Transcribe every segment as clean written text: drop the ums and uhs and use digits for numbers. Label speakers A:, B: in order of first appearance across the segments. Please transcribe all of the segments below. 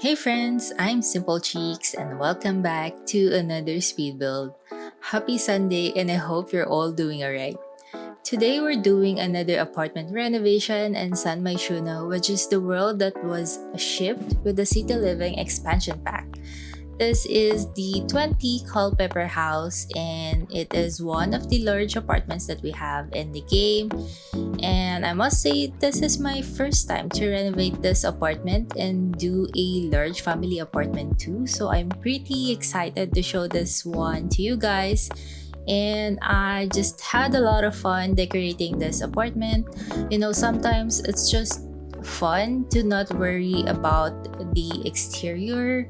A: Hey friends, I'm simpolcheeks and welcome back to another speed build. Happy Sunday and I hope you're all doing alright. Today we're doing another apartment renovation in 𝘮𝘪𝑚yshuno, which is the world that was shipped with the City Living expansion pack. This is the 20 Culpepper house and it is one of the large apartments that we have in the game. And I must say this is my first time to renovate this apartment and do a large family apartment too. So I'm pretty excited to show this one to you guys. And I just had a lot of fun decorating this apartment. Sometimes it's just fun to not worry about the exterior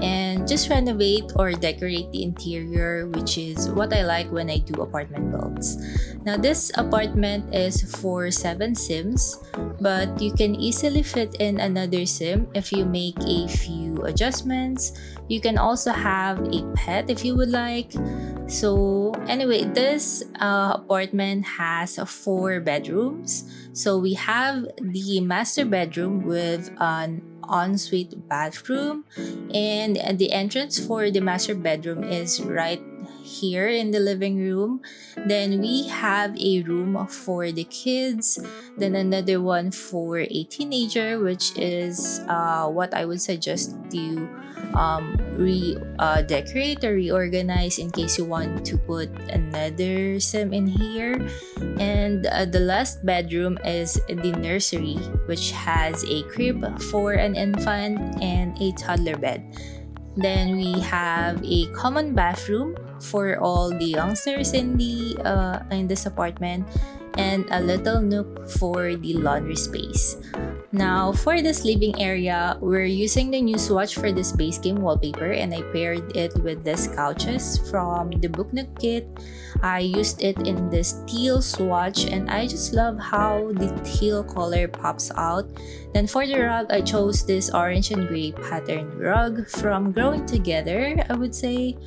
A: and just renovate or decorate the interior, which is what I like when I do apartment builds. Now this apartment is for 7 sims, but you can easily fit in another sim if you make a few adjustments. You can also have a pet if you would like. So anyway, this apartment has 4 bedrooms. So we have the master bedroom with an ensuite bathroom, and the entrance for the master bedroom is right here in the living room. Then we have a room for the kids, then another one for a teenager, which is what I would suggest to decorate or reorganize in case you want to put another sim in here. And the last bedroom is the nursery, which has a crib for an infant and a toddler bed. Then we have a common bathroom for all the youngsters in this apartment, and a little nook for the laundry space. Now for this living area, we're using the new swatch for this base game wallpaper, and I paired it with these couches from the Book Nook kit. I used it in this teal swatch and I just love how the teal color pops out. Then for the rug, I chose this orange and gray patterned rug from Growing Together, I would say.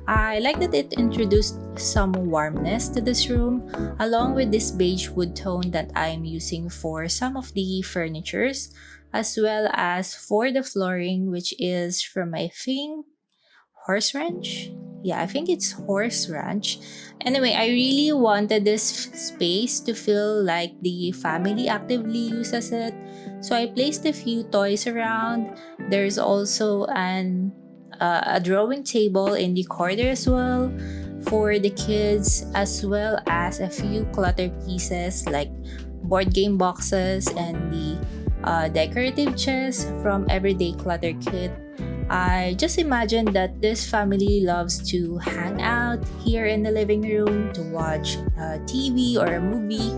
A: I like that it introduced some warmness to this room, along with this beige wood tone that I'm using for some of the furnitures, as well as for the flooring, which is from, I think, Horse Ranch? Yeah, I think it's Horse Ranch. Anyway, I really wanted this space to feel like the family actively uses it, so I placed a few toys around. There's also a drawing table in the corner as well for the kids, as well as a few clutter pieces like board game boxes and the decorative chest from Everyday Clutter Kit. I just imagine that this family loves to hang out here in the living room to watch TV or a movie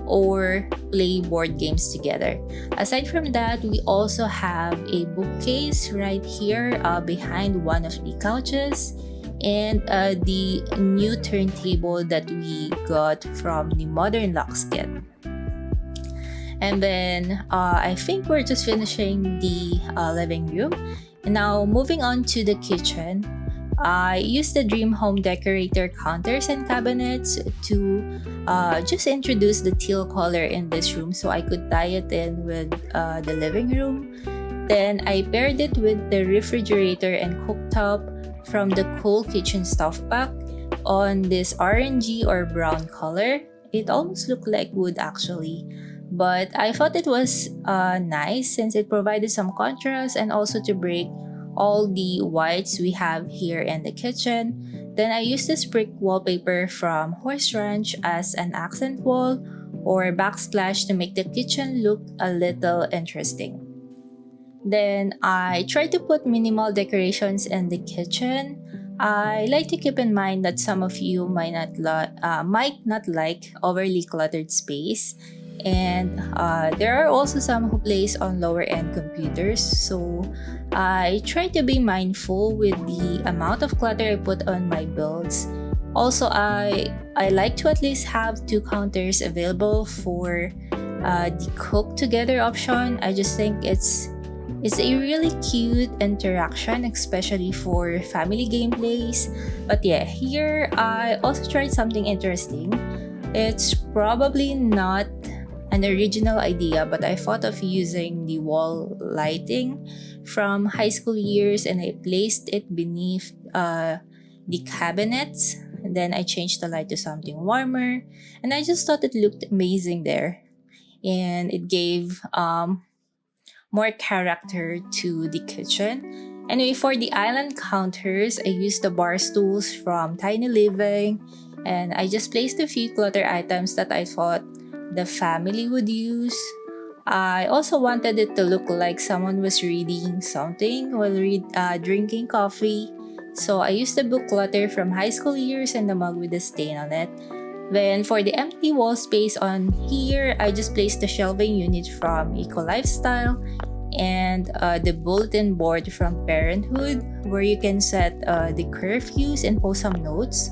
A: or play board games together. Aside from that, we also have a bookcase right here behind one of the couches, and the new turntable that we got from the Modern Locks kit. And then I think we're just finishing the living room. And now moving on to the kitchen. I used the Dream Home Decorator counters and cabinets to just introduce the teal color in this room so I could tie it in with the living room. Then I paired it with the refrigerator and cooktop from the Cool Kitchen Stuff Pack on this orangey or brown color. It almost looked like wood actually, but I thought it was nice since it provided some contrast and also to break all the whites we have here in the kitchen. Then I used this brick wallpaper from Horse Ranch as an accent wall or backsplash to make the kitchen look a little interesting. Then I tried to put minimal decorations in the kitchen. I like to keep in mind that some of you might not like overly cluttered space. And there are also some who plays on lower end computers, so I try to be mindful with the amount of clutter I put on my builds. Also, I like to at least have 2 counters available for the cook together option. I just think it's a really cute interaction, especially for family gameplays. But yeah, here I also tried something interesting. It's probably not an original idea, but I thought of using the wall lighting from high school years, and I placed it beneath the cabinets. And then I changed the light to something warmer, and I just thought it looked amazing there. And it gave more character to the kitchen. Anyway, for the island counters, I used the bar stools from Tiny Living, and I just placed a few clutter items that I thought the family would use. I also wanted it to look like someone was reading something while drinking coffee. So I used the book clutter from high school years and the mug with the stain on it. Then for the empty wall space on here, I just placed the shelving unit from Eco Lifestyle and the bulletin board from Parenthood, where you can set the curfews and post some notes.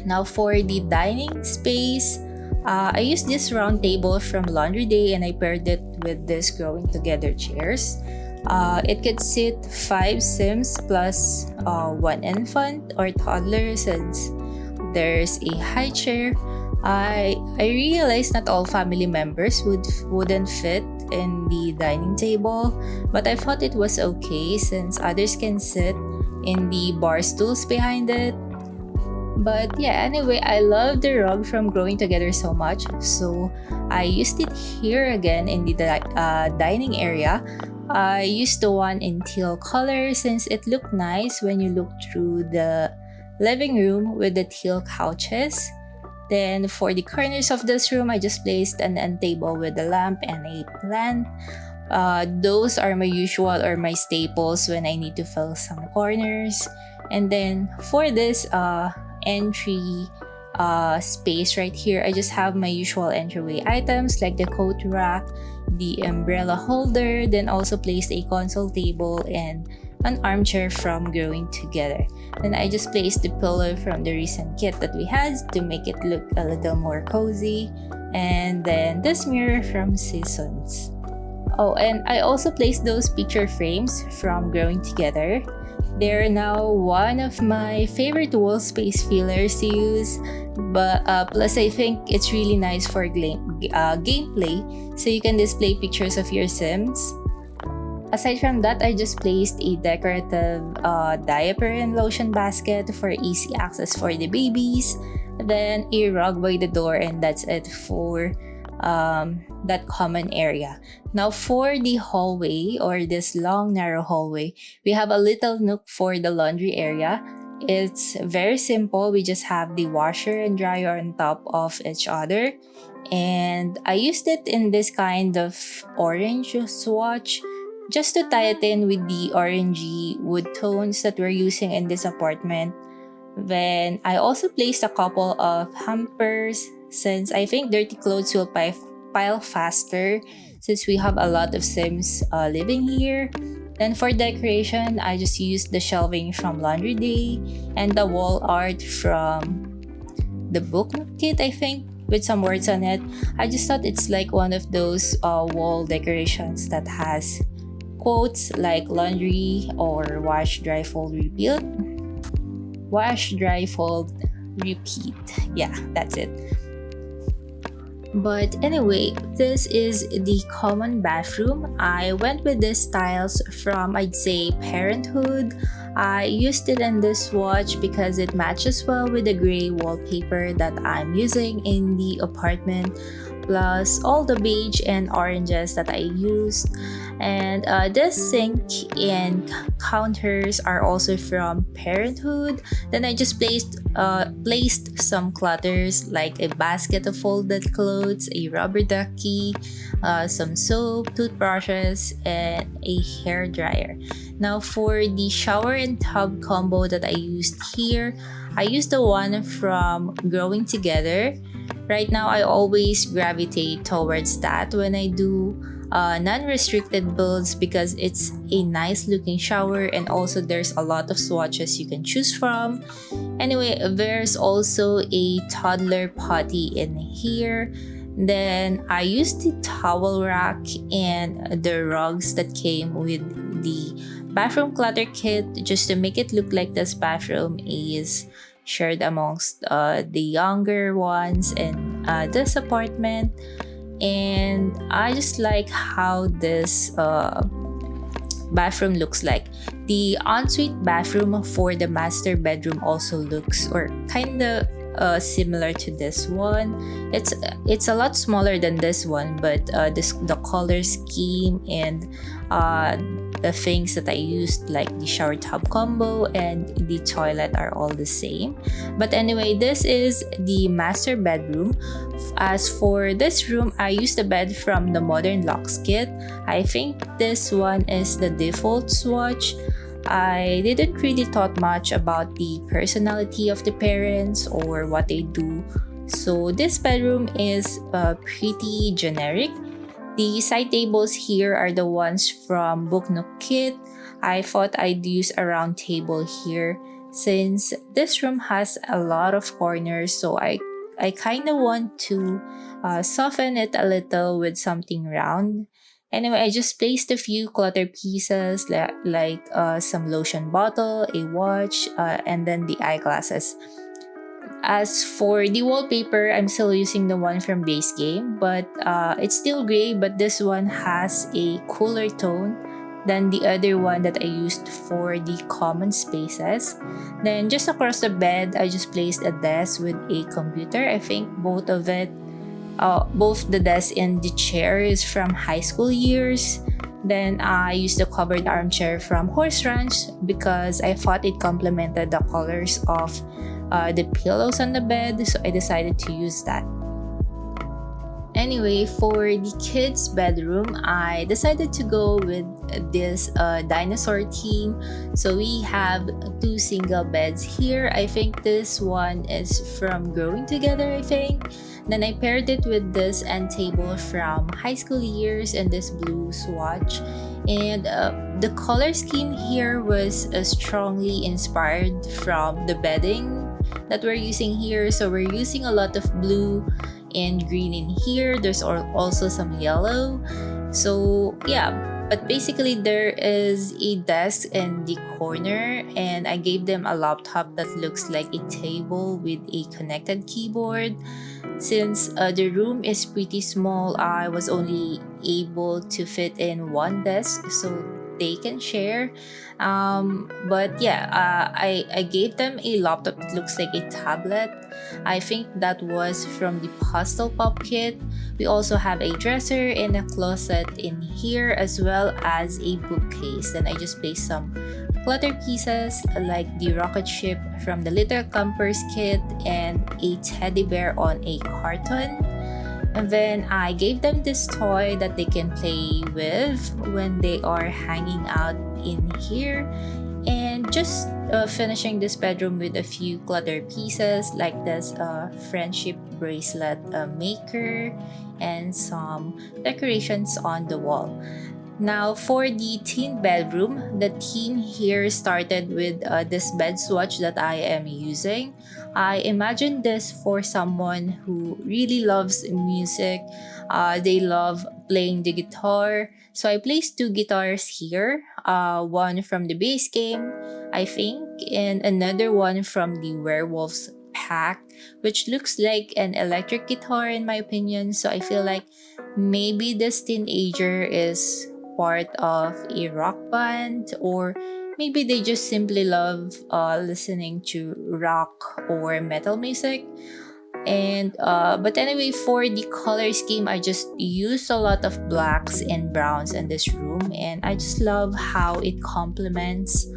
A: Now for the dining space, I used this round table from Laundry Day and I paired it with this growing together chairs. It could sit 5 Sims plus 1 infant or toddler, since there's a high chair. I realized not all family members wouldn't fit in the dining table, but I thought it was okay since others can sit in the bar stools behind it. But yeah, anyway, I love the rug from Growing Together so much, so I used it here again in the dining area. I used the one in teal color since it looked nice when you look through the living room with the teal couches. Then for the corners of this room, I just placed an end table with a lamp and a plant. Those are my usual or my staples when I need to fill some corners. And then for this entry space right here, I just have my usual entryway items like the coat rack, the umbrella holder, then also placed a console table and an armchair from Growing Together. Then I just placed the pillow from the recent kit that we had to make it look a little more cozy, and then this mirror from Seasons. Oh, and I also placed those picture frames from Growing Together. They're now one of my favorite wall space fillers to use, but plus I think it's really nice for gameplay, so you can display pictures of your Sims. Aside from that, I just placed a decorative diaper and lotion basket for easy access for the babies, then a rug by the door, and that's it for that common area. Now for the hallway, or this long narrow hallway, we have a little nook for the laundry area. It's very simple. We just have the washer and dryer on top of each other, and I used it in this kind of orange swatch just to tie it in with the orangey wood tones that we're using in this apartment. Then I also placed a couple of hampers since I think dirty clothes will pile faster since we have a lot of Sims living here. Then for decoration, I just used the shelving from Laundry Day and the wall art from the book kit, I think, with some words on it. I just thought it's like one of those wall decorations that has quotes like laundry or wash, dry, fold, repeat. Wash, dry, fold, repeat. Yeah, that's it. But anyway, this is the common bathroom. I went with these tiles from, I'd say, Parenthood. I used it in this swatch because it matches well with the gray wallpaper that I'm using in the apartment, plus all the beige and oranges that I used. And this sink and counters are also from Parenthood. Then I just placed some clutters like a basket of folded clothes, a rubber ducky, some soap, toothbrushes, and a hair dryer. Now for the shower and tub combo that I used here, I used the one from Growing Together. Right now, I always gravitate towards that when I do non-restricted builds because it's a nice looking shower, and also there's a lot of swatches you can choose from. Anyway, there's also a toddler potty in here. Then I used the towel rack and the rugs that came with the bathroom clutter kit just to make it look like this bathroom is shared amongst the younger ones in this apartment. And I just like how this bathroom looks like. The ensuite bathroom for the master bedroom also looks or kind of similar to this one. It's a lot smaller than this one, but the color scheme and the things that I used, like the shower tub combo and the toilet, are all the same. But anyway, this is the master bedroom. As for this room, I used the bed from the Modern Locks kit. I think this one is the default swatch. I didn't really thought much about the personality of the parents or what they do. So this bedroom is pretty generic. The side tables here are the ones from Book Nook kit. I thought I'd use a round table here since this room has a lot of corners, so I kind of want to soften it a little with something round. Anyway, I just placed a few clutter pieces like some lotion bottle, a watch, and then the eyeglasses. As for the wallpaper, I'm still using the one from Base Game, but it's still gray, but this one has a cooler tone than the other one that I used for the common spaces. Then just across the bed, I just placed a desk with a computer. I think both the desk and the chair is from high school years. Then I used the covered armchair from Horse Ranch because I thought it complemented the colors of the pillows on the bed, so I decided to use that. Anyway, for the kids' bedroom, I decided to go with this dinosaur theme. So we have two single beds here. I think this one is from Growing Together, I think. Then I paired it with this end table from high school years and this blue swatch. And the color scheme here was strongly inspired from the bedding that we're using here. So we're using a lot of blue and green in here. There's also some yellow. So yeah, but basically there is a desk in the corner, and I gave them a laptop that looks like a table with a connected keyboard. Since the room is pretty small, I was only able to fit in one desk so they can share. But yeah, I gave them a laptop that looks like a tablet. I think that was from the Pastel Pop kit. We also have a dresser and a closet in here, as well as a bookcase. Then I just placed some clutter pieces like the rocket ship from the Little Campers kit and a teddy bear on a carton. And then I gave them this toy that they can play with when they are hanging out in here. And just finishing this bedroom with a few clutter pieces like this friendship bracelet maker and some decorations on the wall. Now for the teen bedroom, the theme here started with this bed swatch that I am using. I imagined this for someone who really loves music. They love playing the guitar. So I placed two guitars here, one from the Base Game, I think, and another one from the Werewolves pack, which looks like an electric guitar in my opinion. So I feel like maybe this teenager is part of a rock band, or maybe they just simply love listening to rock or metal music. And but anyway, for the color scheme, I just used a lot of blacks and browns in this room, and I just love how it complements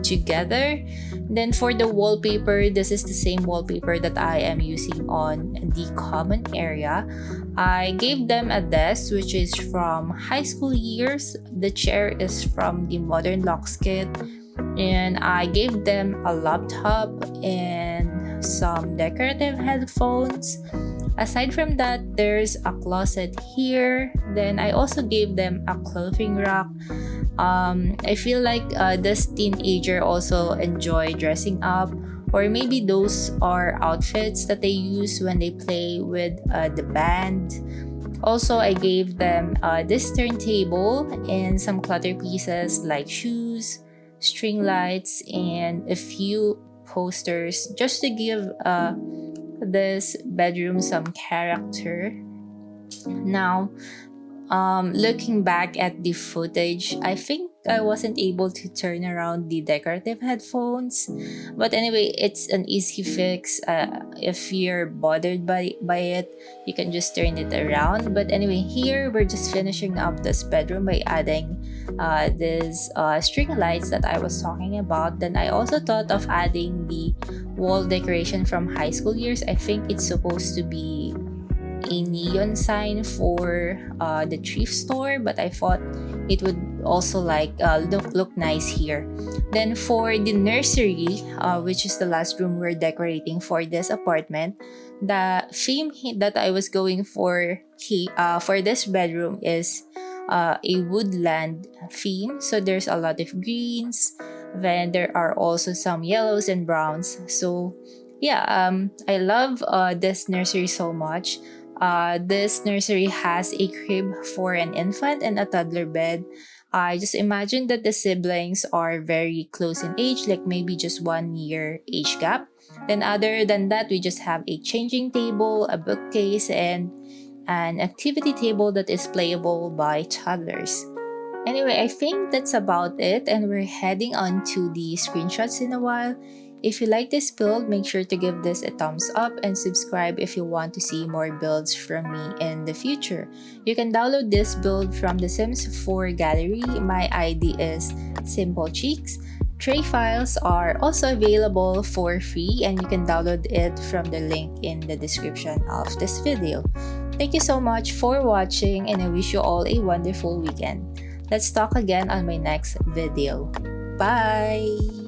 A: together. Then for the wallpaper, this is the same wallpaper that I am using on the common area. I gave them a desk which is from high school years. The chair is from the Modern Locks kit, and I gave them a laptop and some decorative headphones. Aside from that, there's a closet here. Then I also gave them a clothing rack. I feel like this teenager also enjoy dressing up, or maybe those are outfits that they use when they play with the band. Also, I gave them this turntable and some clutter pieces like shoes, string lights, and a few posters just to give this bedroom some character. Now, Looking back at the footage, I think I wasn't able to turn around the decorative headphones. But anyway, it's an easy fix. If you're bothered by it, you can just turn it around. But anyway, here we're just finishing up this bedroom by adding these string lights that I was talking about. Then I also thought of adding the wall decoration from high school years. I think it's supposed to be a neon sign for the thrift store, but I thought it would also look nice here. Then for the nursery, which is the last room we're decorating for this apartment, the theme that I was going for this bedroom is a woodland theme. So there's a lot of greens, then there are also some yellows and browns. So yeah, I love this nursery so much. This nursery has a crib for an infant and a toddler bed. I just imagine that the siblings are very close in age, like maybe just 1 year age gap. Then other than that, we just have a changing table, a bookcase, and an activity table that is playable by toddlers. Anyway, I think that's about it, and we're heading on to the screenshots in a while. If you like this build, make sure to give this a thumbs up and subscribe if you want to see more builds from me in the future. You can download this build from the Sims 4 gallery. My ID is simpolcheeks. Tray files are also available for free, and you can download it from the link in the description of this video. Thank you so much for watching, and I wish you all a wonderful weekend. Let's talk again on my next video. Bye!